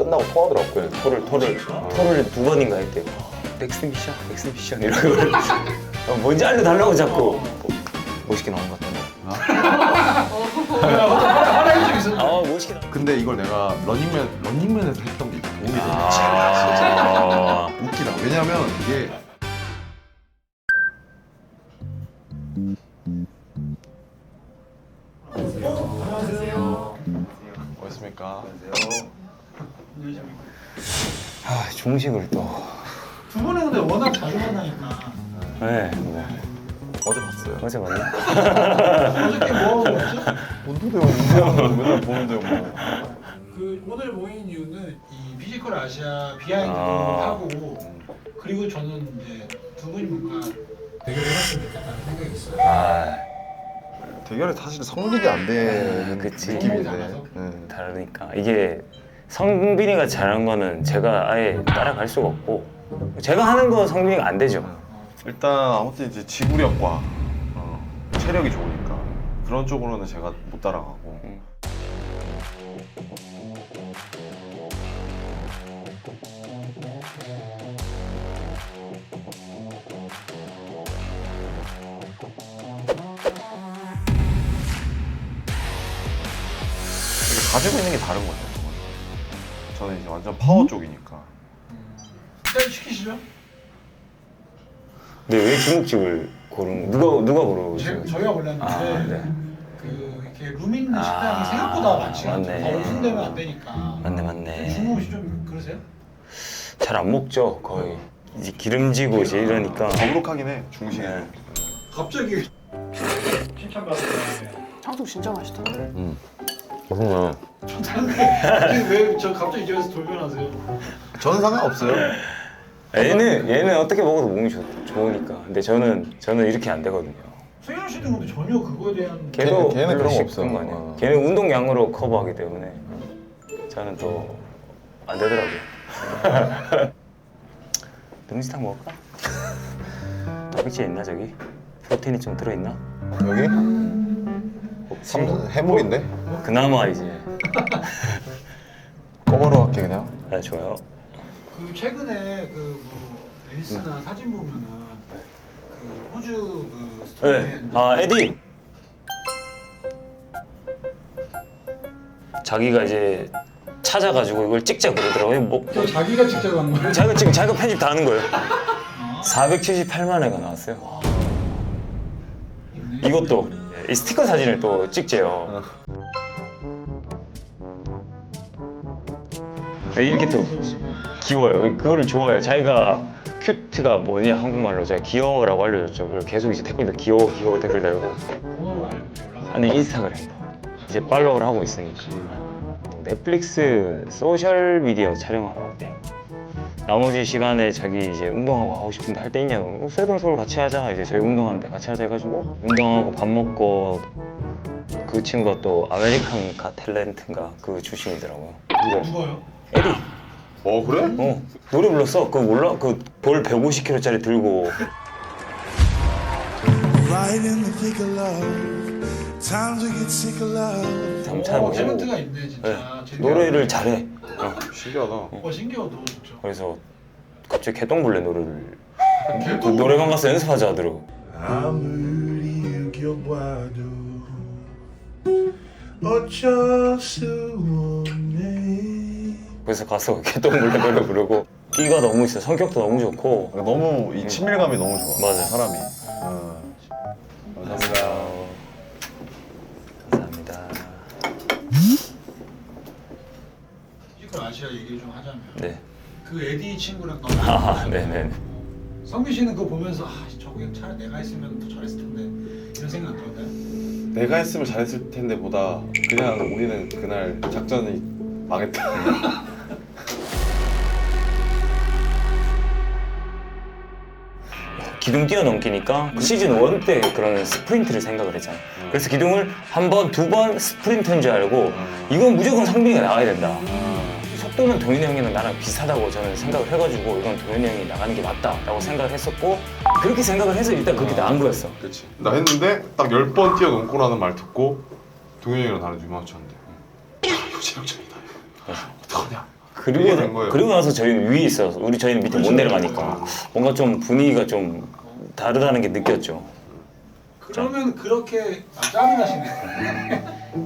끝나고 토하더라고. 그래, 토를 2번인가 했대요. 넥스트 미션 이러고 뭔지 알려달라고 자꾸. 멋있게 나온 것 같던데. 화나는 적 있었는데. 멋있게 나온. 근데 이걸 내가 런닝맨에서 했던 게 도움이 되네. 아, 웃기다. 왜냐면 이게 어딨습니까? 중식을 또. 두 분은 근데 워낙 자주 만나니까. 네, 뭐 어제 봤어요. 어제 봤나? 어저께 뭐 하고 왔죠? 운동대요. 운동하는 거 맨날 보는데요. 뭐. 그 오늘 모인 이유는 이 피지컬 아시아 비하인드 아. 하고 그리고 저는 이제 두 분이 뭔가 대결을 했으면 좋겠다는 생각이 있어요. 아, 대결에 사실 성립이 안 되는 그치. 느낌인데. 알아서? 네. 다르니까 이게 성빈이가 잘하는 거는 제가 아예 따라갈 수가 없고 제가 하는 거 성빈이가 안 되죠. 일단 아무튼 이제 지구력과 체력이 좋으니까 그런 쪽으로는 제가 못 따라가고. 가지고 있는 게 다른 거죠. 저는 이제 완전 파워 쪽이니까. 일단 시키시죠. 근데 왜 중국집을 고른 누가 고르고 저희가 몰랐는데 아, 네. 그 이렇게 룸 있는 식당이 생각보다 많지가 않죠. 맞네. 더 오픈되면 안 되니까. 맞네. 중국이 좀 그러세요? 잘 안 먹죠 거의. 이제 기름지고 이제 이러니까. 더부룩하긴 해 중식이. 네. 갑자기 칭찬받았는데 탕수육 진짜 맛있다. 무슨 왜 저 갑자기 이 집에서 돌변하세요? 저는 상관없어요. 얘는 어떻게 먹어도 몸이 좋으니까. 근데 저는 이렇게 안 되거든요. 승현 씨도 근데 전혀 그거에 대한 걔도 걔는 별로 그런 거 식 없어. 그런 거 아니에요. 어. 걔는 운동량으로 커버하기 때문에 저는 또 안 되더라고요. 능지탕 먹을까? 단백질 있나 저기? 프로틴이 좀 들어있나? 여기? 해물인데? 그나마 이제 꼬바로 할게 그냥. 아 좋아요. 그 최근에 그뭐 릴스나 사진 보면은 그 호주 그 네. 스토리에 아 에디. 자기가 이제 찾아가지고 이걸 찍자 그러더라고요. 뭐 또 자기가 직접 한 거예요? 자기가 편집 다 하는 거예요. 478만 회가 나왔어요. 이것도 이 스티커 사진을 또 찍재요. 이렇게 또 귀여워요. 그거를 좋아해요. 자기가 큐트가 뭐냐 한국말로 제가 귀여워라고 알려줬죠. 그리고 계속 이제 댓글도 귀여워 댓글 달고. 아니 인스타그램 이제 팔로우를 하고 있으니까. 넷플릭스 소셜 미디어 촬영하러 왔대요. 나머지 시간에 자기 이제 운동하고 하고 싶은데 할 때 있냐고. 세동서울 같이 하자. 이제 저희 운동하는데 같이 하자 해가지고 운동하고 밥 먹고. 그 친구가 또 아메리칸 가 탤런트인가 그 출신이더라고요. 누가요? 에디. 그래? 노래 불렀어. 그거 몰라? 그 볼 150kg짜리 들고. Right in the thick of love. Times we get sick of love. 한번 찾아보고. 탤런트가 있네 진짜. 네. 재밌다. 노래를 잘해. 신기하다. 신기하다 진짜. 그래서 갑자기 개똥벌레 노래를 그 개똥 노래방 가서 연습하자 하더라고. 아무리 웃겨봐도 어쩔 수 없네. 그래서 가서 개똥벌레 노래 부르고 끼가 너무 있어. 성격도 너무 좋고. 너무 이 친밀감이 너무 좋아. 맞아. 사람이. 감사합니다. 감사합니다. 피지컬 아시아 얘기를 좀 하자면 네. 그 에디 친구랑 네네. 성빈 씨는 그거 보면서 저거 차라리 내가 했으면 더 잘했을 텐데 이런 생각 안 들었나요? 내가 했으면 잘했을 텐데 보다 그냥 우리는 그날 작전이 망했다. 기둥 뛰어넘기니까 그 시즌 1 때 그런 스프린트를 생각을 했잖아. 그래서 기둥을 한 번, 두 번 스프린트인 줄 알고 이건 무조건 성빈이가 나가야 된다. 속도는 동현이 형이랑 나랑 비슷하다고 저는 생각을 해가지고 이건 동현이 형이 나가는 게 맞다라고 생각을 했었고 그렇게 생각을 해서 일단 그렇게 나간 거였어. 그렇지. 나 했는데 딱 10번 뛰어넘고 나는 말 듣고 동현이 형이랑 나는 유망 쳤는데 이거 체력전이다. 어떡하냐. 이게 된 거예요. 그리고 나서 저희는 위에 있어서 저희는 밑에 못 내려가니까 뭔가 좀 분위기가 좀 다르다는 게 느꼈죠. 그러면 그렇게 짬이 나시네.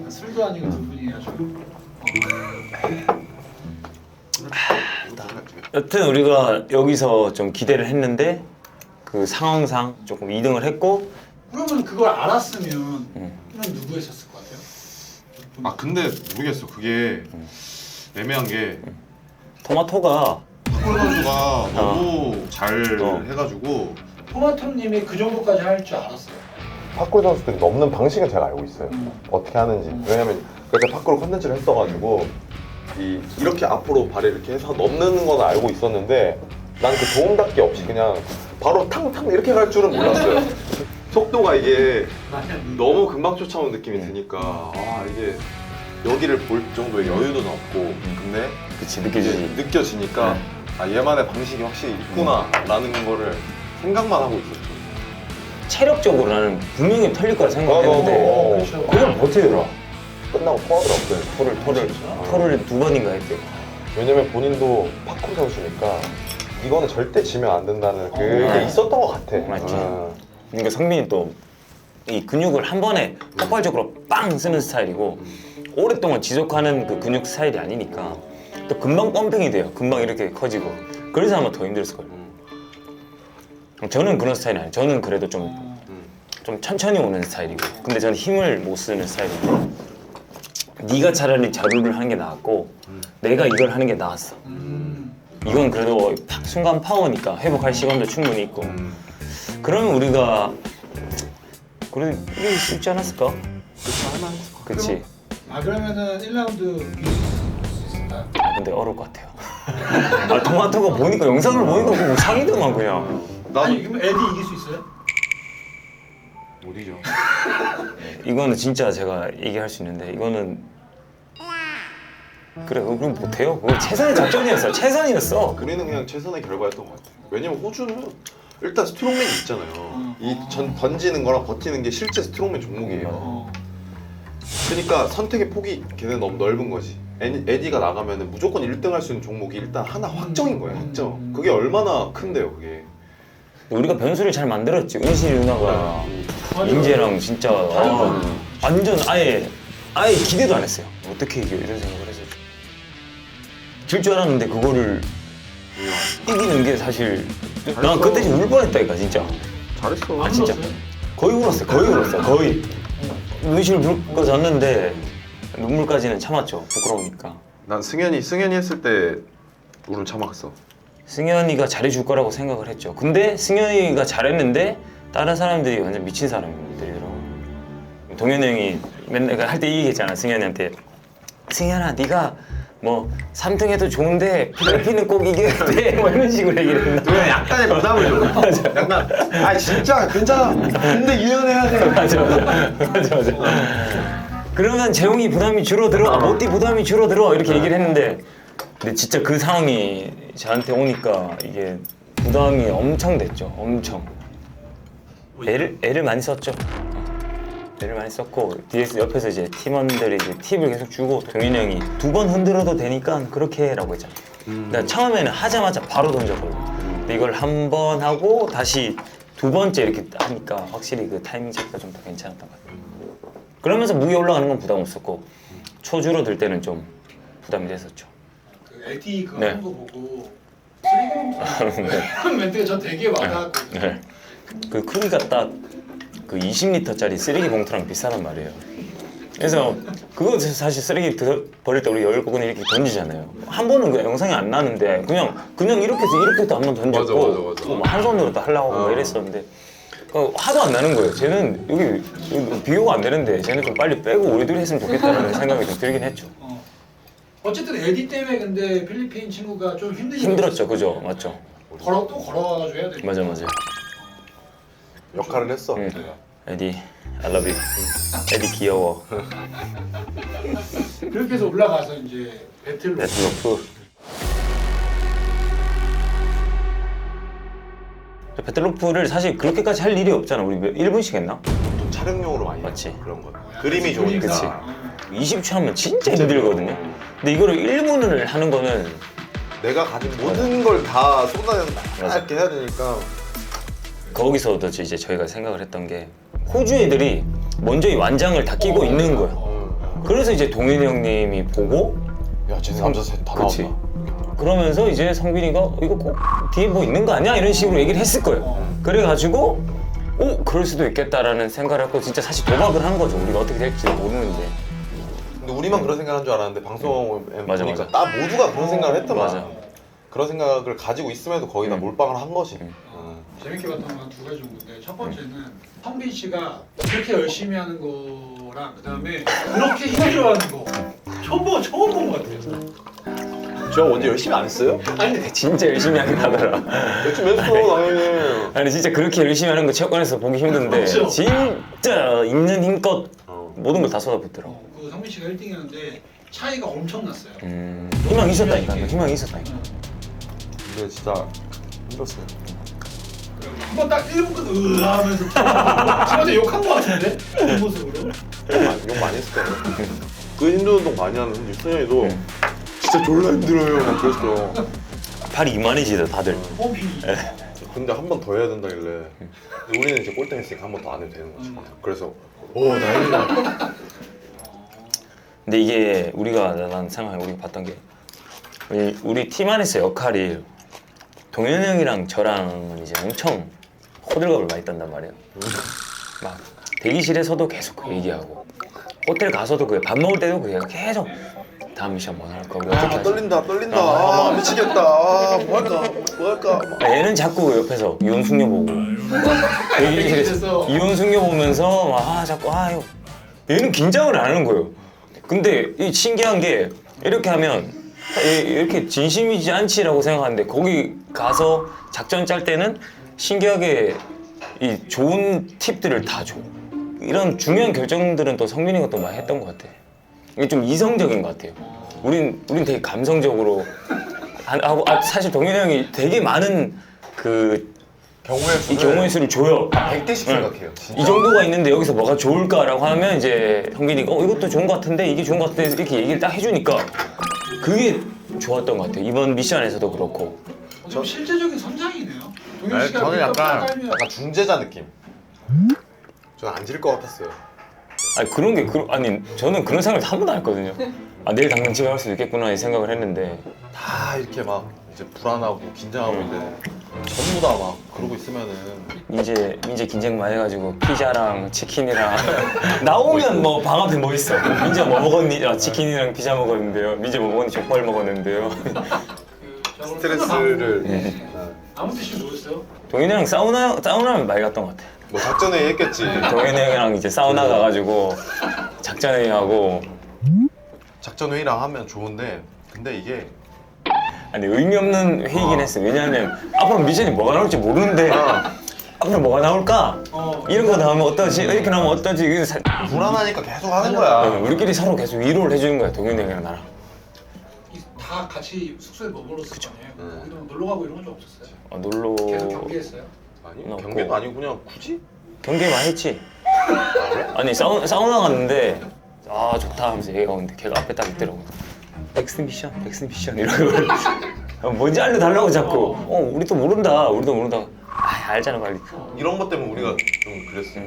술도 아니고 두 분이 아주. 여튼 우리가 여기서 좀 기대를 했는데 그 상황상 조금 2등을 했고. 그러면 그걸 알았으면 그럼 누구 했었을 것 같아요? 아 근데 모르겠어. 그게 애매한 게 토마토가 파쿠르 선수가 너무 잘 해가지고 토마토님이 그 정도까지 할 줄 알았어요. 파쿠르 선수들이 넘는 방식은 제가 알고 있어요. 어떻게 하는지. 왜냐면 그때 파쿠르 컨텐츠를 했어가지고 이렇게 앞으로 발을 이렇게 해서 넘는 건 알고 있었는데 난 그 도움닫기 없이 그냥 바로 탕탕 이렇게 갈 줄은 몰랐어요. 속도가 이게 너무 금방 쫓아오는 느낌이 드니까 아 이게 여기를 볼 정도의 여유도 없고 근데 그치 이제 느껴지지. 느껴지니까 아 얘만의 방식이 확실히 있구나 라는 거를 생각만 하고 있었죠. 체력적으로 나는 분명히 털릴 거라 생각했는데 그렇죠. 그걸 버티더라. 끝나고 토하더라고요. 토를 2번인가 했대. 왜냐면 본인도 파쿠르 선수니까 이거는 절대 지면 안 된다는 그게 있었던 것 같아. 맞지. 그러니까 성빈이 또 이 근육을 한 번에 폭발적으로 빵 쓰는 스타일이고 오랫동안 지속하는 그 근육 스타일이 아니니까 또 금방 펌핑이 돼요. 금방 이렇게 커지고 그래서 아마 더 힘들었을 거예요. 저는 그런 스타일이 아니에요. 저는 그래도 좀 천천히 오는 스타일이고 근데 저는 힘을 못 쓰는 스타일인데 네가 차라리 자루를 하는 게 나았고 내가 이걸 하는 게 나았어. 이건 그래도 순간 파워니까 회복할 시간도 충분히 있고 그러면 우리가 그래도 이길 수 있지 않았을까? 그치. 아 그러면은 1라운드 이길 수 있을까요? 아, 근데 어려울 것 같아요. 아 토마토가 보니까 영상을 보니까 뭐 상이더만 그냥. 아니 그러면 에디 이길 수 있어요? 못 이겨. 이거는 진짜 제가 얘기할 수 있는데 이거는 그래 그럼 못해요. 그거 최선의 작전이었어. 최선이었어. 우리는 그냥 최선의 결과였던 것 같아. 왜냐면 호주는 일단 스트롱맨이 있잖아요. 이 던지는 거랑 버티는 게 실제 스트롱맨 종목이에요. 그러니까 선택의 폭이 걔는 너무 넓은 거지. 에디가 나가면 무조건 1등 할 수 있는 종목이 일단 하나 확정인 거야. 확정. 그게 얼마나 큰데요, 그게. 우리가 변수를 잘 만들었지. 은실이 누나가 인재랑 진짜 완전 아예 기대도 안 했어요. 어떻게 이겨 이런 생각을 해서 질 줄 알았는데 그거를 이기는 게 사실 난 그때 울 뻔했다니까 진짜. 잘했어. 아 진짜 거의 울었어. 거의 눈시를 붉고 졌는데 눈물까지는 참았죠. 부끄러우니까. 난 승현이 했을 때 울음 참았어. 승현이가 잘해줄 거라고 생각을 했죠. 근데 승현이가 잘했는데 다른 사람들이 완전 미친 사람들이더라고. 동현이 형이 맨날 할 때 이 얘기했잖아. 승현이한테 승현아 네가 뭐 3등 해도 좋은데 필리핀은 꼭 이겨야 돼. 뭐 이런 식으로 얘기를 했는데 그냥 약간의 부담을 줘. 약간 아 진짜 괜찮아. 근데 유연해야 돼. 맞아. 그러면 재홍이 부담이 줄어들어. 모띠 부담이 줄어들어. 이렇게 얘기를 했는데 근데 진짜 그 상황이 저한테 오니까 이게 부담이 엄청 됐죠. 엄청. 애를 많이 썼죠. 애를 많이 썼고 뒤에서 옆에서 이제 팀원들이 이제 팁을 계속 주고 동현이 형이 2번 흔들어도 되니까 그렇게 해라고 했잖아. 그러니까 처음에는 하자마자 바로 던졌거든. 근데 이걸 한 번 하고 다시 2번째 이렇게 하니까 확실히 그 타이밍 자체가 좀 더 괜찮았던 것 같아요. 그러면서 무게 올라가는 건 부담 없었고 초 줄어들 때는 좀 부담이 됐었죠. 그 에디 그거 네. 하는 거 보고 쓰레기봉투 이런 멘트가 전 되게 와닿았고 네. 그 크기가 딱 그 20리터짜리 쓰레기 봉투랑 비슷하단 말이에요. 그래서 그거 사실 쓰레기 버릴 때 우리 열고는 이렇게 던지잖아요. 한 번은 그 영상이 안 나는데 그냥 이렇게 해서 이렇게도 한 번 던졌고 맞아. 뭐한 손으로 또 하려고 하고 막 이랬었는데 하도 안 나는 거예요. 쟤는 여기 비교가 안 되는데 쟤는 좀 빨리 빼고 우리 둘이 했으면 좋겠다는 생각이 좀 들긴 했죠. 어쨌든 에디 때문에 근데 필리핀 친구가 좀 힘들었죠, 그죠? 맞죠? 걸어가지고 해야 돼. 맞아. 역할을 했어. 응. 에디, I love you. 에디 귀여워. 그렇게 해서 올라가서 이제 배틀로 배틀로프. 배틀로프를 사실 그렇게까지 할 일이 없잖아. 우리 1분씩 했나? 좀 촬영용으로 많이 맞지. 했어, 그런 거. 그림이 좋으니까. 그치. 20초 하면 진짜 힘들거든요. 근데 이거를 1분을 하는 거는 내가 가진 모든 걸 다 쏟아내서 딱 이렇게 해야 되니까. 거기서도 이제 저희가 생각을 했던 게 호주 애들이 먼저 이 완장을 다 끼고 있는 거야. 그래서 이제 동현이 형님이 보고 야, 쟤네 남자 셋 다 그치. 나온다. 그러면서 이제 성빈이가 이거 꼭 뒤에 뭐 있는 거 아니야? 이런 식으로 얘기를 했을 거예요. 그래가지고 그럴 수도 있겠다라는 생각을 했고 진짜 사실 도박을 한 거죠. 우리가 어떻게 될지 모르는데. 근데 우리만 그런 생각한 줄 알았는데 방송에 맞아, 보니까 맞아. 다 모두가 그런 생각을 했더만. 맞아. 그런 생각을 가지고 있음에도 거의 다 몰빵을 한 것이. 재밌게 봤던 건 두 가지 정도인데 첫 번째는 성빈 씨가 그렇게 열심히 하는 거랑 그 다음에 그렇게 힘들어하는 거 처음 본 것 같아요. 저 언제 열심히 안 했어요? 아니 진짜 열심히 하긴 하더라. 열심히 했어 당연히. 아니 진짜 그렇게 열심히 하는 거 체육관에서 보기 힘든데 그렇죠. 진짜 있는 힘껏 모든 걸 다 쏟아붓더라고. 그 성빈 씨가 1등이었는데 차이가 엄청 났어요. 희망이 있었다니까. 희망이 있었다니까. 근데 진짜 힘들었어요. 한 번 딱 1분 끝 하면서 저한테 욕한 것 같은데? 그 모습으로? 욕 많이 했을 거예요. 그 힘든 운동 많이 하는 승현이도 진짜 졸라 힘들어요 막 그랬어. 팔이 이만해지더 다들. 호흡이 근데 한 번 더 해야 된다길래 우리는 이제 꼴등했으니까 한 번 더 안 해도 되는 거지. 그래서 다행이다. 근데 이게 우리가 난 생각해 우리가 봤던 게 우리 팀 안에서 역할이 동현이 형이랑 저랑은 이제 엄청 호들갑을 많이 떤단 말이에요. 막 대기실에서도 계속 그 얘기하고 호텔 가서도 그래. 밥 먹을 때도 그래. 계속 다음 미션 뭐 할 거고 어떻게 하지? 떨린다. 미치겠다. 뭐 할까. 얘는 자꾸 옆에서 이혼 숙녀 보고 대기실에서 이혼 숙녀 보면서 막 자꾸 이거 얘는 긴장을 안 하는 거예요. 근데 이 신기한 게 이렇게 하면 이렇게 진심이지 않지라고 생각하는데 거기 가서 작전 짤 때는 신기하게 이 좋은 팁들을 다 줘. 이런 중요한 결정들은 또 성민이가 또 많이 했던 것 같아. 이게 좀 이성적인 것 같아요. 우린 되게 감성적으로 하고 사실 동현이 형이 되게 많은 그 이 경우의 수를 줘요. 100대씩 생각해요. 이 정도가 있는데 여기서 뭐가 좋을까라고 하면 이제 형빈이가 이것도 좋은 것 같은데 이게 좋은 것 같은데 이렇게 얘기를 딱 해주니까 그게 좋았던 것 같아요. 이번 미션에서도 그렇고. 좀 실제적인 선장이네요. 동현 씨가 저는 밑밥 깔면 약간 중재자 느낌. 저는 안 질 것 같았어요. 아니 그런 게 아니 저는 그런 생각을 한 번도 안 했거든요. 내일 당장 집에 갈 수도 있겠구나 이 생각을 했는데 다 이렇게 막 이제 불안하고 긴장하고 있는데 전부 다 막 그러고 있으면은 민재 긴장 많이 해가지고 피자랑 치킨이랑 나오면 뭐 방 앞에 뭐 있어. 민재 뭐 먹었니? 치킨이랑 피자 먹었는데요. 민재 뭐 먹었니? 족발 먹었는데요. 스트레스를 아무 뜻이 뭐였어요? 동현이랑 사우나는 많이 갔던 것 같아. 뭐 작전회의 했겠지. 동현이 형이랑 이제 사우나 가가지고 작전회의하고. 작전회의랑 하면 좋은데 근데 이게 아니 의미 없는 회의긴 했어. 왜냐하면 앞으로 미션이 뭐가 나올지 모르는데 앞으로 뭐가 나올까? 이런 거 나오면 어떠지? 이렇게 나오면 어떠지? 불안하니까 계속 하는 거야. 우리끼리 서로 계속 위로를 해주는 거야. 동현이 형이랑 나랑. 다 같이 숙소에 머물렀을 거아니에요. 거기도 놀러 가고 이런 건 좀 없었어요? 놀러 계속 경기했어요? 아니 없고. 경기도 아니고 그냥 굳이? 경기 많이 했지. 아니 사우나 갔는데 좋다 하면서 얘가 오는데 걔가 앞에 딱 있더라고. 넥스 미션 이러고 뭔지 알려달라고 자꾸. 우리도 모른다. 알잖아 빨리. 이런 것 때문에 우리가 좀 그랬어.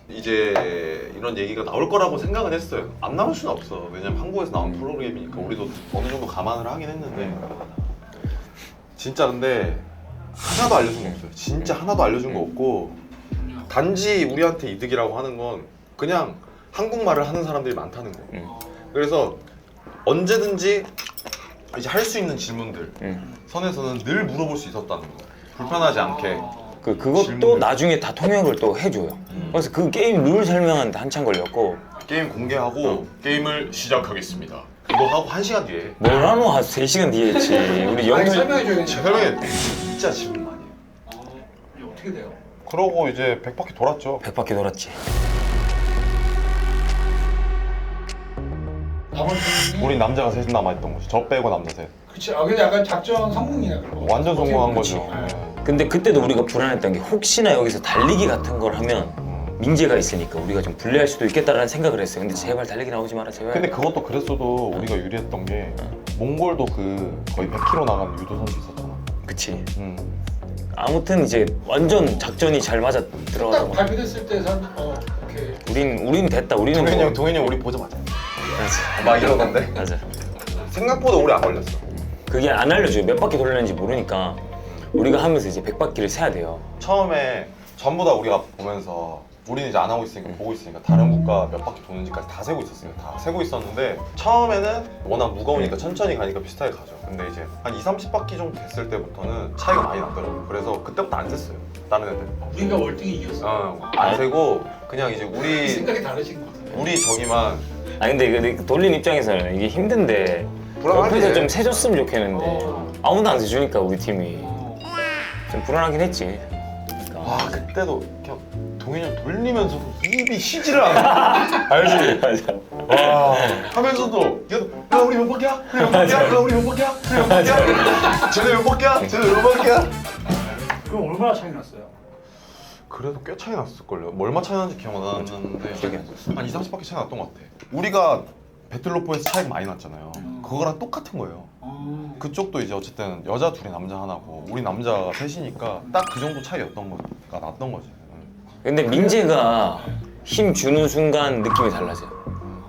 이제 이런 얘기가 나올 거라고 생각은 했어요. 안 나올 수는 없어. 왜냐면 한국에서 나온 프로그램이니까 우리도 어느 정도 감안을 하긴 했는데 진짜 근데 하나도 알려준 거 없어요. 진짜 하나도 알려준 거 없고 단지 우리한테 이득이라고 하는 건 그냥 한국말을 하는 사람들이 많다는 거. 그래서 언제든지 이제 할 수 있는 질문들 선에서는 늘 물어볼 수 있었다는 거. 불편하지 않게. 그것도 질문을. 나중에 다 통역을 또 해줘요. 그래서 그 게임 룰 설명하는데 한참 걸렸고. 게임 공개하고 게임을 시작하겠습니다. 이거 하고 1시간 뒤에 뭘 하노? 한 3시간 뒤에 했지. 우리 아니 영상 설명해줘야겠네. 설명해. 진짜 질문 많이 해요. 이게 어떻게 돼요? 그러고 이제 100바퀴 돌았죠. 100바퀴 돌았지. 나머지는 우리 남자가 셋 남아있던 거지. 저 빼고 남자 셋. 그치. 근데 약간 작전 성공이네 그럼. 완전 성공한 그치. 거죠. 네. 근데 그때도 우리가 불안했던 게 혹시나 여기서 달리기 같은 걸 하면 민재가 있으니까 우리가 좀 불리할 수도 있겠다라는 생각을 했어요. 근데 제발 달리기 나오지 마라 제발. 근데 그것도 그랬어도 우리가 유리했던 게 몽골도 그 거의 100km 나간 유도 선수 있었잖아. 그치. 아무튼 이제 완전 작전이 잘 맞아 딱 들어가서 발표됐을 때 오케이. 우린 됐다. 우리는 동현이 형 우리 보자마자 맞아. 막 이러던데. 맞아. 생각보다 오래 안 걸렸어. 그게 안 알려줘요. 몇 바퀴 돌렸는지 모르니까 우리가 하면서 이제 100바퀴를 세야 돼요. 처음에 전부 다 우리가 보면서 우리는 이제 안 하고 있으니까 보고 있으니까 다른 국가 몇 바퀴 도는지까지 다 세고 있었어요. 다 세고 있었는데 처음에는 워낙 무거우니까 천천히 가니까 비슷하게 가죠. 근데 이제 한 30바퀴 정도 됐을 때부터는 차이가 많이 나더라고요. 그래서 그때부터 안 셌어요. 다른 애들. 우리가 월등히 이겼어. 안 세고 그냥 이제 우리 생각이 다르신 것 같아요. 우리 저기만 아 근데 이거 돌린 입장에서는 이게 힘든데 불안하지. 옆에서 좀 세줬으면 좋겠는데 어. 아무도 안 세주니까 우리 팀이 좀 불안하긴 했지. 와 그때도 그냥 동현이 형 돌리면서도 입이 쉬지를 않아. 알지? 맞아. 와 하면서도 계속 야 우리 몇 바퀴야? 몇 바퀴야? 야 우리 몇 바퀴야? 몇 바퀴야? 쟤네 몇 바퀴야? 쟤네 몇 바퀴야? 그럼 얼마나 차이 났어요? 그래도 꽤 차이 났을걸요. 뭐 얼마 차이 났는지 기억 안 나는데 기억이 안 났어. 한 2, 30바퀴 차이 났던 것 같아. 우리가 배틀로포에서 차이가 많이 났잖아요. 그거랑 똑같은 거예요. 그쪽도 이제 어쨌든 여자 둘이 남자 하나고 우리 남자 셋이니까 딱 그 정도 차이였던 거가 났던 거지. 근데 민재가 힘 주는 순간 느낌이 달라져요.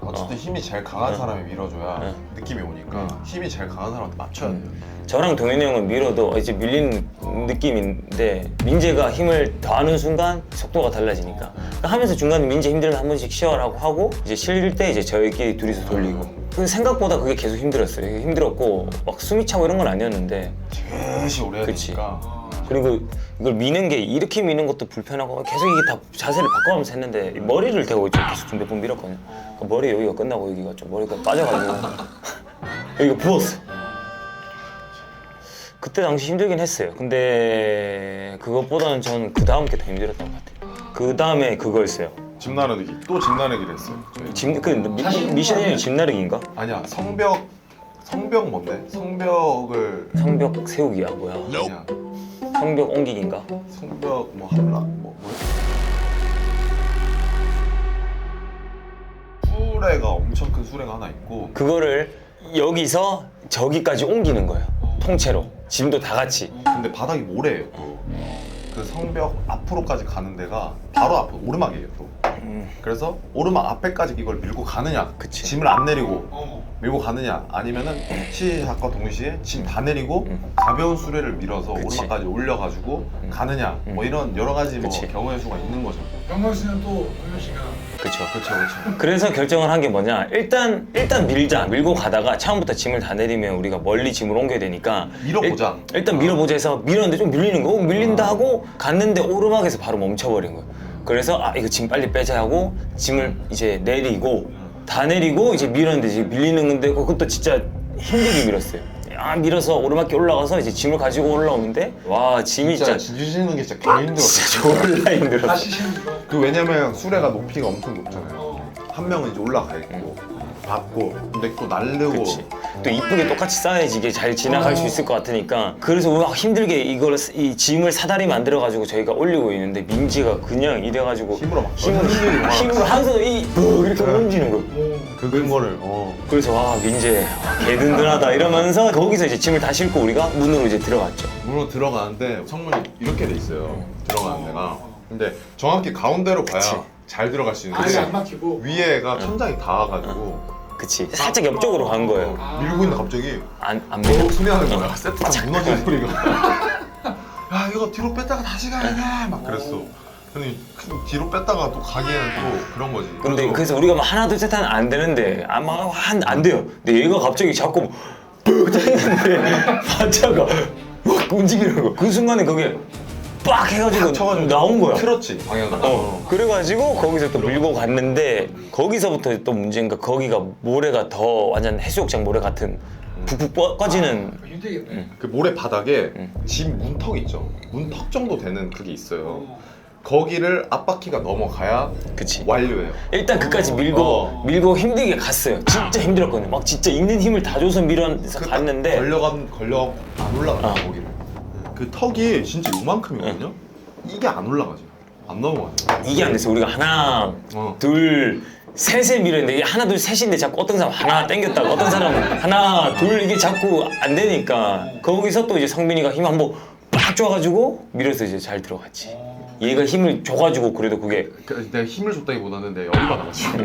어쨌든 힘이 제일 강한 사람이 밀어줘야 응. 느낌이 오니까 힘이 제일 강한 사람한테 맞춰야 돼요. 저랑 동현이 형은 밀어도 이제 밀리는 느낌인데 민재가 힘을 더하는 순간 속도가 달라지니까 하면서 중간에 민재 힘들면 한 번씩 쉬어라고 하고 이제 쉴 때 이제 저희끼리 둘이서 돌리고. 근데 생각보다 그게 계속 힘들었어요. 힘들었고 막 숨이 차고 이런 건 아니었는데 계속 오래 해야 그치. 되니까 그리고 이걸 미는 게 이렇게 미는 것도 불편하고 계속 이게 다 자세를 바꿔가면서 했는데 머리를 대고 이제 계속 좀 몇 번 밀었거든요. 그러니까 머리 여기가 끝나고 여기가 좀 머리가 빠져가지고 여기가 부었어. 그때 당시 힘들긴 했어요. 근데 그것보다는 저는 그 다음 게 더 힘들었던 것 같아요. 그 다음에 그거였어요. 집 나르기 또 집 나르기를 했어요. 저희. 미션 이름이 집 나르기인가? 아니야 성벽 뭔데? 성벽을 성벽 세우기야 뭐야? 그냥 성벽 옮기기인가? 성벽 뭐 함락 뭐야? 수레가 엄청 큰 수레가 하나 있고 그거를 여기서 저기까지 옮기는 거예요. 통째로 짐도 다 같이. 근데 바닥이 모래예요 또. 그 성벽 앞으로까지 가는 데가 바로 앞에 오르막이에요 또. 그래서 오르막 앞에까지 이걸 밀고 가느냐 그치. 짐을 안 내리고 어. 밀고 가느냐 아니면은 시작과 동시에 짐 다 내리고 가벼운 수레를 밀어서 그치. 오르막까지 올려가지고 가느냐 뭐 이런 여러 가지 뭐 그치. 경우의 수가 있는 거죠. 병건 씨는 또 동현 씨가 그쵸. 그렇죠. 그래서 결정을 한 게 뭐냐? 일단 밀고 가다가 처음부터 짐을 다 내리면 우리가 멀리 짐을 옮겨야 되니까 밀어보자. 일단 밀어보자 해서 밀었는데 좀 밀리는 거 밀린다 하고 갔는데 오르막에서 바로 멈춰버린 거예요. 그래서 아 이거 짐 빨리 빼자 하고 짐을 이제 내리고 다 내리고 이제 밀었는데 이제 밀리는 건데 그것도 진짜 힘들게 밀었어요. 밀어서 오르막길 올라가서 이제 짐을 가지고 올라오는데 와 짐이 진짜 진짜 지지시는 게 진짜 개 힘들었어. 졸라 힘들었어. 다시 쉬는 거. 그 왜냐면 수레가 높이가 엄청 높잖아요. 어. 한 명은 이제 올라가 있고 밟고 근데 또 날르고 그치. 또 이쁘게 똑같이 쌓아야지 이게 잘 지나갈 수 있을 것 같으니까 그래서 막 힘들게 이 짐을 사다리 만들어가지고 저희가 올리고 있는데 민지가 그냥 이래가지고 힘으로 막 힘으로 한 손으로 이렇게 옮기는 거예요. 그거를 그래서 와 민재 개 든든하다 이러면서 거기서 이제 짐을 다 싣고 우리가 문으로 이제 들어갔죠. 문으로 들어가는데 성문이 이렇게 돼 있어요. 들어가는 데가. 근데 정확히 가운데로 가야 그치. 잘 들어갈 수 아예 있는데 안 막히고. 위에가 천장이 닿아가지고 그치 살짝 옆쪽으로 간 거예요. 밀고 있는데 갑자기 안 밀려. 소리 하는 거야. 세트가 무너지는 소리가. 야 이거 뒤로 뺐다가 다시 가야 돼. 막 그랬어. 근데 뒤로 뺐다가 또 가기에는 또 그런 거지. 근데 그래서 우리가 막 하나 둘 셋 하면 안 되는데 아마 안 돼요. 근데 얘가 갑자기 자꾸 푹 때리는데 바자가 막 움직이는 거. 그 순간에 그게 빡 해가지고 쳐가지고 나온 거야. 틀었지 방향을. 그래가지고 거기서 또 밀고 갔는데 거기서부터 또 문제인가 거기가 모래가 더 완전 해수욕장 모래 같은 푹푹 꺼지는 힘들겠네. 그 모래 바닥에 집 문턱 있죠. 문턱 정도 되는 그게 있어요. 거기를 앞바퀴가 넘어가야 그치. 완료예요. 일단 그까지 밀고 힘들게 갔어요. 진짜 힘들었거든요. 막 진짜 있는 힘을 다 줘서 밀어서 그 갔는데 걸려 안 올라가 거기를. 그 턱이 진짜 요만큼이거든요. 이게 안 올라가죠. 안 넘어가요. 이게 안 됐어. 우리가 하나, 어. 둘, 셋을 밀었는데 이게 하나, 둘, 셋인데 자꾸 어떤 사람 하나 땡겼다가 어떤 사람 하나, 둘 이게 자꾸 안 되니까 거기서 또 이제 성빈이가 힘 한번 막 줘가지고 밀어서 이제 잘 들어갔지. 얘가 힘을 줘가지고 그래도 그게 내가 힘을 줬다기보다는 내가 열이 받아가지고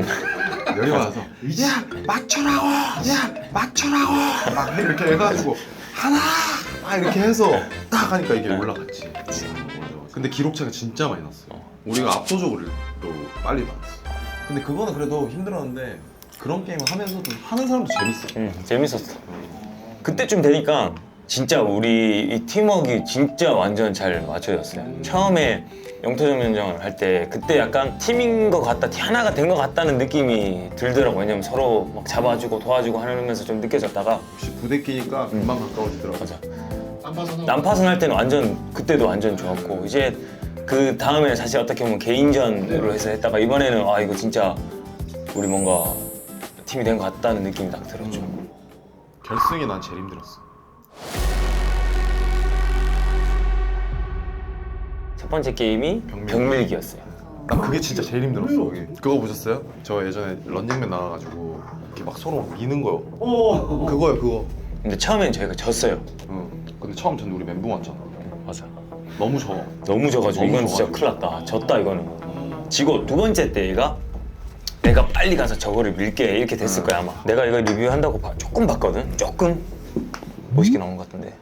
열이 받아서 야 맞춰라고 야 맞춰라고 막 이렇게 해가지고 하나 막 이렇게 해서 딱 하니까 이게 올라갔지. 맞아. 근데 기록차가 진짜 많이 났어. 우리가 압도적으로 또 빨리 받았어. 근데 그거는 그래도 힘들었는데 그런 게임을 하면서도 하는 사람도 재밌어. 재밌었어. 그때쯤 되니까 진짜 우리 이 팀워크 진짜 완전 잘 맞춰졌어요. 처음에 영토전면전을 할 때 그때 약간 팀인 것 같다, 하나가 된 것 같다는 느낌이 들더라고. 왜냐면 서로 막 잡아주고 도와주고 하면서 좀 느껴졌다가 혹시 부대 끼니까 금방 가까워지더라고. 맞아. 난파선 난파선 할 때는 완전 그때도 완전 좋았고 이제 그 다음에 사실 어떻게 보면 개인전으로 해서 했다가 이번에는 아 이거 진짜 우리 뭔가 팀이 된 것 같다는 느낌이 딱 들었죠. 결승이 난 제일 힘들었어. 첫 번째 게임이 병밀기. 병밀기였어요. 난 그게 진짜 제일 힘들었어. 그게. 그거 보셨어요? 저 예전에 런닝맨 나와가지고 이렇게 막 서로 미는 거요. 그거요 그거. 근데 처음엔 저희가 졌어요. 응. 근데 처음 전 우리 멘붕 왔잖아. 맞아. 너무 져. 너무 져가지고 너무 이건 진짜 져가지고. 큰일 났다. 졌다 이거는. 지고 두 번째 때 얘가 내가 빨리 가서 저거를 밀게 이렇게 됐을 거야 아마. 내가 이거 리뷰한다고 조금 봤거든. 조금 멋있게 나온 것 같은데.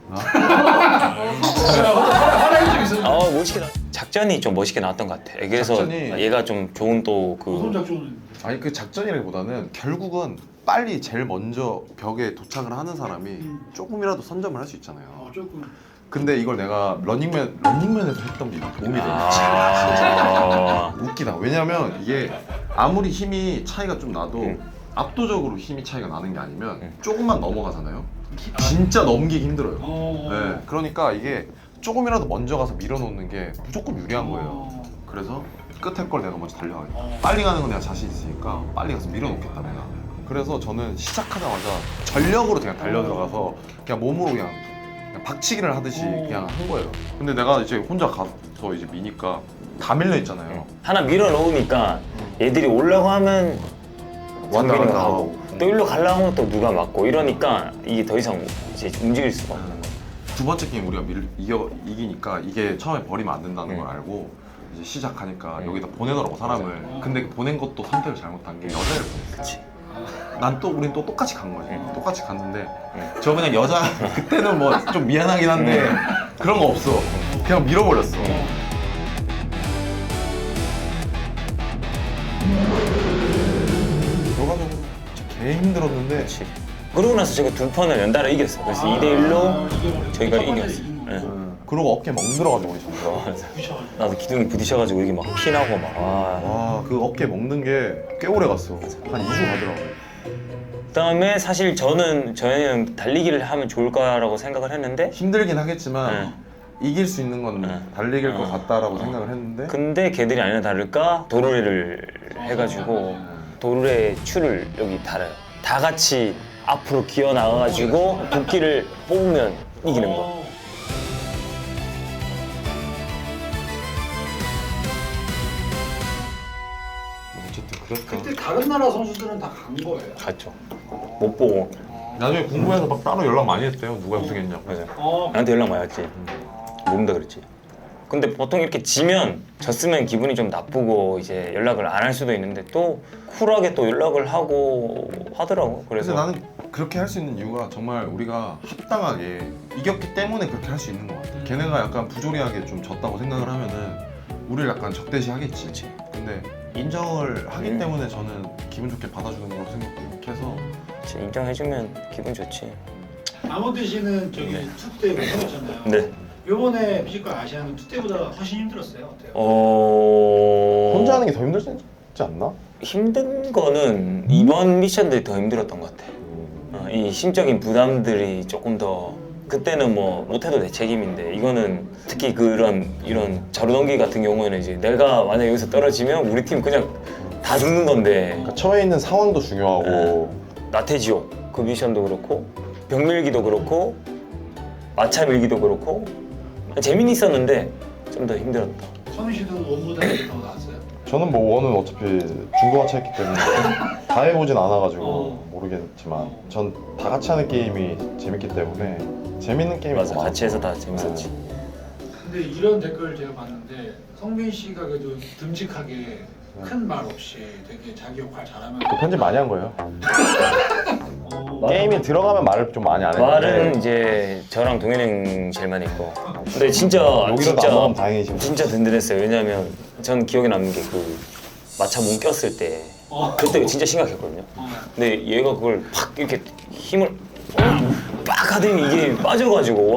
화나기 좀 있었는데. 멋있게 나. 작전이 좀 멋있게 나왔던 것 같아. 그래서 작전이- 얘가 좀 좋은 또 무슨 그 작전? 아니 그 작전이라기보다는 결국은 빨리 제일 먼저 벽에 도착을 하는 사람이 조금이라도 선점을 할 수 있잖아요. 조금. 근데 이걸 내가 런닝맨에서 했던 게 도움이 되네. 아. 웃기다. 왜냐면 이게 아무리 힘이 차이가 좀 나도 응. 압도적으로 힘이 차이가 나는 게 아니면 조금만 넘어가잖아요. 진짜 넘기기 힘들어요. 네, 그러니까 이게 조금이라도 먼저 가서 밀어놓는 게 무조건 유리한 거예요. 그래서 끝에 걸 내가 먼저 달려가겠다. 빨리 가는 건 내가 자신 있으니까 빨리 가서 밀어놓겠다 내가. 그래서 저는 시작하자마자 전력으로 그냥 달려 들어가서 그냥 몸으로 그냥 박치기를 하듯이 그냥 한 거예요. 근데 내가 이제 혼자 가서 이제 미니까 다 밀려 있잖아요. 하나 밀어 넣으니까 얘들이 올라고 하면 왔다 정빈이가 갔다 하고 하고. 또 일로 가려고 하면 또 누가 맞고 이러니까 이게 더 이상 이제 움직일 수가 없는 거야. 두 번째 게임 우리가 이기니까 이게 처음에 버리면 안 된다는 걸 알고 이제 시작하니까 여기다 보내더라고 사람을. 근데 그 보낸 것도 선택을 잘못한 게 여자를 보냈어. 그치. 난 또 우린 또 똑같이 간 거지. 똑같이 갔는데 저 그냥 여자 그때는 뭐 좀 미안하긴 한데 그런 거 없어. 그냥 밀어버렸어. 결과적으로 진짜 개 힘들었는데 그치. 그러고 나서 제가 두 판을 연달아 이겼어. 그래서 2대1로 저희가 이겼어. 네. 그러고 어깨 멍들어가지고 우리 전부 나도 기둥이 부딪혀가지고 여기 막 피나고 막. 와그 어깨 먹는 게 꽤 오래 갔어. 한 2주 가더라고. 그다음에 사실 저희는 달리기를 하면 좋을까라고 생각을 했는데 힘들긴 하겠지만 이길 수 있는 건 달리기일 것 같다라고 생각을 했는데 근데 걔들이 아니나 다를까 도르래를 해가지고 도르래 추를 여기 달아요. 다 같이 앞으로 기어 나가가지고 도끼를 뽑으면 이기는 거. 어쨌든 그랬다. 그때 다른 나라 선수들은 다 간 거예요. 갔죠. 못 보고. 나중에 궁금해서 막 따로 연락 많이 했대요. 누가 우승했냐고. 맞아. 나한테 연락 많이 왔지. 모른다 그랬지. 근데 보통 이렇게 졌으면 기분이 좀 나쁘고 이제 연락을 안 할 수도 있는데 또 쿨하게 또 연락을 하고 하더라고. 그래서 그래서 나는 그렇게 할 수 있는 이유가 정말 우리가 합당하게 이겼기 때문에 그렇게 할 수 있는 것 같아. 걔네가 약간 부조리하게 좀 졌다고 생각을 하면은 우리를 약간 적대시 하겠지. 근데 인정을 하기 때문에 저는 기분 좋게 받아주는 거라고 생각해서 그치, 인정해주면 기분 좋지. 아몬드 씨는 저기 투대 못해봤잖아요. 네. 요번에 피지컬 아시아는 투대보다 훨씬 힘들었어요. 어때요? 혼자 하는 게 더 힘들지 않나? 힘든 거는 이번 미션들이 더 힘들었던 것 같아. 이 심적인 부담들이 조금 더 그때는 뭐 못해도 내 책임인데 이거는 특히 이런 자루넘기 같은 경우에는 이제 내가 만약 여기서 떨어지면 우리 팀 그냥 다 죽는 건데 그러니까 처해 있는 상황도 중요하고 나태지옥 그 미션도 그렇고 병밀기도 그렇고 마차 밀기도 그렇고 재미는 있었는데 좀 더 힘들었다. 성민 씨도 원보다 이게 더 나았어요? 저는 뭐 원은 어차피 중고마차 했기 때문에 다 해보진 않아가지고 어. 모르겠지만 전 다 같이 하는 게임이 재밌기 때문에 재밌는 게임이 맞아, 더 같이 해서 다 많고. 재밌었지. 근데 이런 댓글 제가 봤는데 성민 씨가 그래도 듬직하게 큰 말 없이 되게 자기 역할 잘하면 그 편집 많이 한 거예요. 어, 게임에 들어가면 말을 좀 많이 안 했는데 말은 이제 저랑 동현이 형 제일 많이 했고. 근데 진짜 여기라도 안 먹으면 다행이지. 진짜 든든했어요. 왜냐면 전 기억에 남는 게 그 마차 문 꼈을 때 그때 진짜 심각했거든요. 근데 얘가 그걸 팍 이렇게 힘을 빡 하더니 이게 빠져가지고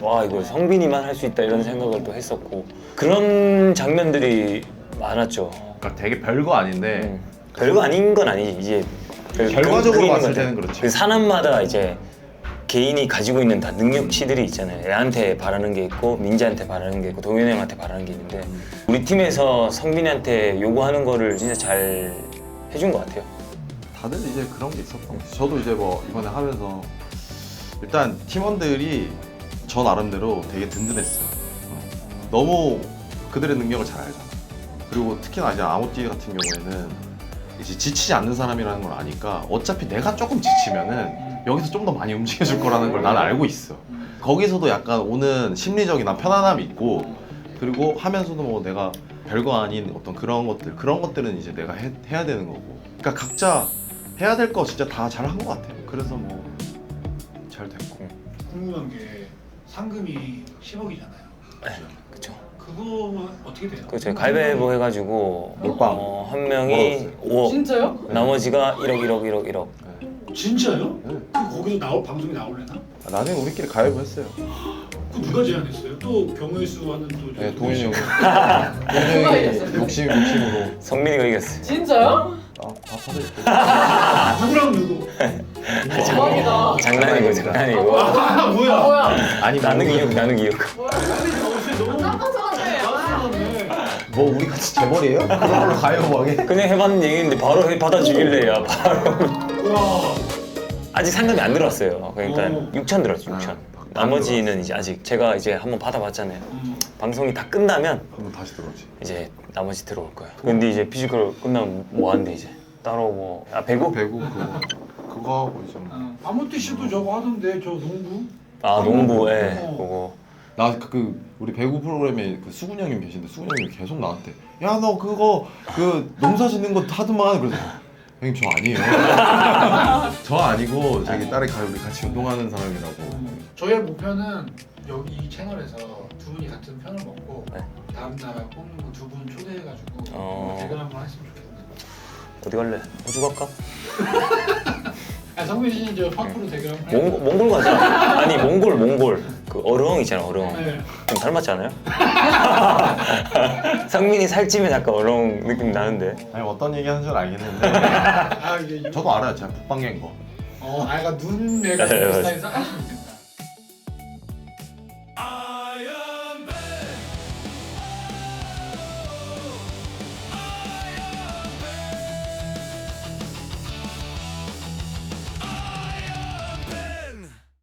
와 이거 성빈이만 할 수 있다 이런 생각을 또 했었고 그런 장면들이 많았죠. 그러니까 되게 별거 아닌데 별거 아닌 건 아니지 이제 결과적으로 그게 있는 봤을 것 같아요. 때는 그렇지. 그 사람마다 이제 개인이 가지고 있는 다 능력치들이 있잖아요. 애한테 바라는 게 있고 민지한테 바라는 게 있고 동현이 형한테 바라는 게 있는데 우리 팀에서 성빈이한테 요구하는 거를 진짜 잘 해준 것 같아요. 다들 이제 그런 게 있었던 것 같아요. 저도 이제 뭐 이번에 하면서 일단 팀원들이 저 나름대로 되게 든든했어요. 너무 그들의 능력을 잘 알잖아. 그리고 특히나 이제 아모띠 같은 경우에는 이제 지치지 않는 사람이라는 걸 아니까 어차피 내가 조금 지치면은 여기서 좀 더 많이 움직여줄 거라는 걸 나는 알고 있어. 거기서도 약간 오는 심리적인 편안함이 있고 그리고 하면서도 뭐 내가 별거 아닌 어떤 그런 것들은 이제 내가 해야 되는 거고. 그러니까 각자 해야 될 거 진짜 다 잘 한 것 같아요. 그래서 뭐 잘 됐고. 궁금한 게 상금이 10억이잖아요. 그렇죠. 그거 어떻게 돼요? 그렇죠. 가위바위보 해가지고 몰빵. 한 명이 5억, 진짜요? 나머지가 1억. 진짜요? 그 거기서 방송이 나올래나? 나중에 우리끼리 가위바위보 했어요. 그 누가 제안했어요? 또 경우의 수 하는 또 네, 동현이 형이 누가 이겼어요? 욕심으로 성민이가 이겼어요. 진짜요? 다 사드릴게. 누구랑 누구? 대박이다. 장난이고 장난이고. 아 뭐야? 뭐야? 아니 나는 기억. 깜깜한데. 뭐 우리 같이 재벌이에요? 그런 걸로 가위바위보하게? 그냥 해봤는 얘기인데 바로 받아주길래 야 바로. 와. 아직 상금이 안 들어왔어요. 그러니까 오. 6천 들었죠. 6천. 나머지는 이제 아직 제가 이제 한번 받아봤잖아요. 방송이 다 끝나면 그럼 다시 들어오지. 이제 나머지 들어올 거예요. 근데 이제 피지컬 끝나면 뭐 하는데 이제 따로 뭐 배구? 배구 그거 하고 이제 아무띠 씨도 저거 하던데 저 농구? 아 농구에 어. 그거. 나 그 우리 배구 프로그램에 그 수근 형님 계신데 수근 형님이 계속 나한테 야 너 그거 그 농사 짓는 거 하더만 그래서 형님 저 아니에요. 저 아니고 저기 딸이 우리 같이 운동하는 사람이라고. 저의 목표는 여기 이 채널에서 두 분이 같은 편을 먹고 네. 다음 나라 뽑는 거 두 분 초대해가지고 대결 한번 했으면 좋겠는데. 어디 갈래? 호주 갈까? 아, 성민 씨는 저 파크로 대결 한번 해요. 몽골 가자. 아니 몽골 그 어르엉 있잖아 어르엉. 네. 좀 닮았지 않아요? 상민이 살찌면 약간 어르엉 느낌 나는데. 아니 어떤 얘기 하는 줄 알겠는데 아 이게 저도 알아요. 제가 북방계인 거. 아가 눈 애가 네, 비슷하게 싹